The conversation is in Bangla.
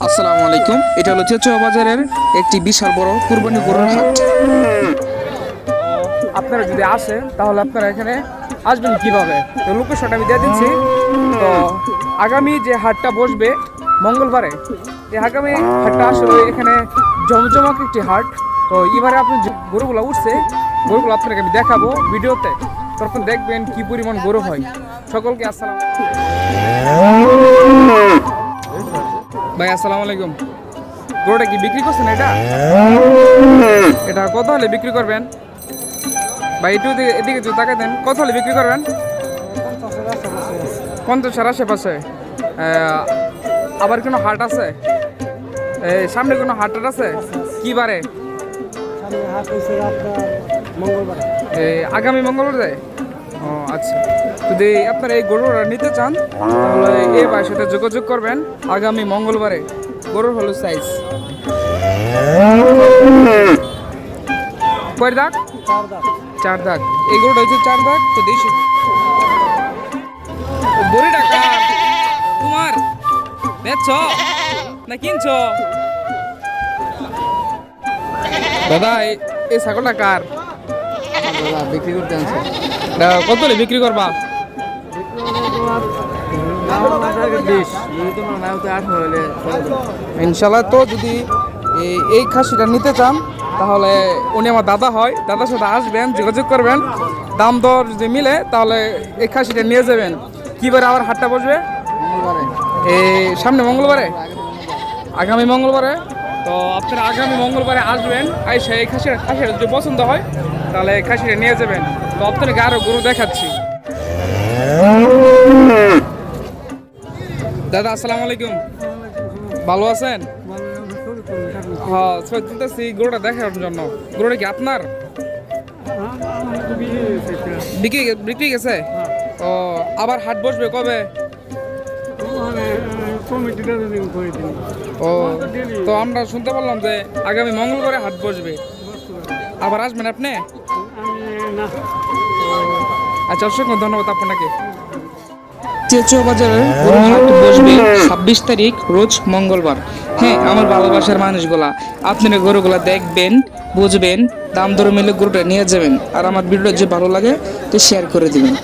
আসসালামু আলাইকুম। এটা হলো চেচুয়া বাজারের একটি বিশাল বড় কুরবানি গরুর হাট। আপনারা যদি আসেন তাহলে আপনারা এখানে আসবেন কিভাবে, তো লোকেশনটা আমি দিয়ে দিচ্ছি। তো আগামী যে হাটটা বসবে মঙ্গলবারে, এই আগামী হাটটা আসলে এখানে জমজমাক একটি হাট। তো এবারে আপনি যে গরুগুলো উঠছে, গরুগুলো আপনাকে আমি দেখাবো ভিডিওতে, তখন দেখবেন কি পরিমাণ গরু হয়। সকলকে আসসালাম ভাই, আসসালামু আলাইকুম। গরুটা কি বিক্রি করছেন? এটা কত হলে বিক্রি করবেন ভাই? একটু এদিকে একটু তাকাই দেন, কত হলে বিক্রি করবেন? 50-এর আশেপাশে। আবার কোনো হাট আছে সামনে? কোনো হাট আছে কি বারে? আগামী মঙ্গলবারে। ও আচ্ছা, যদি আপনারা এই গরুটা নিতে চান তাহলে এই ভাইয়ের সাথে যোগাযোগ করবেন। আগামী মঙ্গলবারে গরুর হলো সাইজ কয় দাগ? 4 দাগ। এই গরুটা হচ্ছে 4 দাগ। তো দেখি বড়িটা কার? তোমার বেচছ না কিনছ? দাদা এই ছাগলটা কার? বিক্রি করতে আনছে। কত হলে বিক্রি করবা? ইনশাল্লাহ। তো যদি এই খাসিটা নিতে চান তাহলে উনি আমার দাদা হয়, দাদার সাথে আসবেন, যোগাযোগ করবেন। দাম দর যদি মিলে তাহলে এই খাসিটা নিয়ে যাবেন। কিবারে আবার হাটটা বসবে? এই সামনে মঙ্গলবারে, আগামী মঙ্গলবারে। তো আপনারা আগামী মঙ্গলবারে আসবেন, আইসা এই খাসিটা যদি পছন্দ হয় তাহলে এই খাসিটা নিয়ে যাবেন। তো আপনাকে আরও গরু দেখাচ্ছি। দাদা আসসালামু আলাইকুম, ভালো আছেন? হ্যাঁ, চলতেছি গরুটা দেখার জন্য। গরুটা কি আপনার? বিক্রি গেছে? ও, আবার হাট বসবে কবে? ও, তো আমরা শুনতে পারলাম যে আগামী মঙ্গলবারে হাট বসবে, আবার আসবেন আপনি? আচ্ছা, অসংখ্য ধন্যবাদ আপনাকে। চেচুয়া বাজারের গরুর হাট বসবে 26 তারিখ, রোজ মঙ্গলবার। হ্যাঁ, আমার ভালোবাসার মানুষগুলা, আপনারা গরুগুলা দেখবেন, বুঝবেন, দাম দর মিলে গরুটা নিয়ে যাবেন। আর আমার ভিডিওটা যে ভালো লাগে তো শেয়ার করে দিবেন।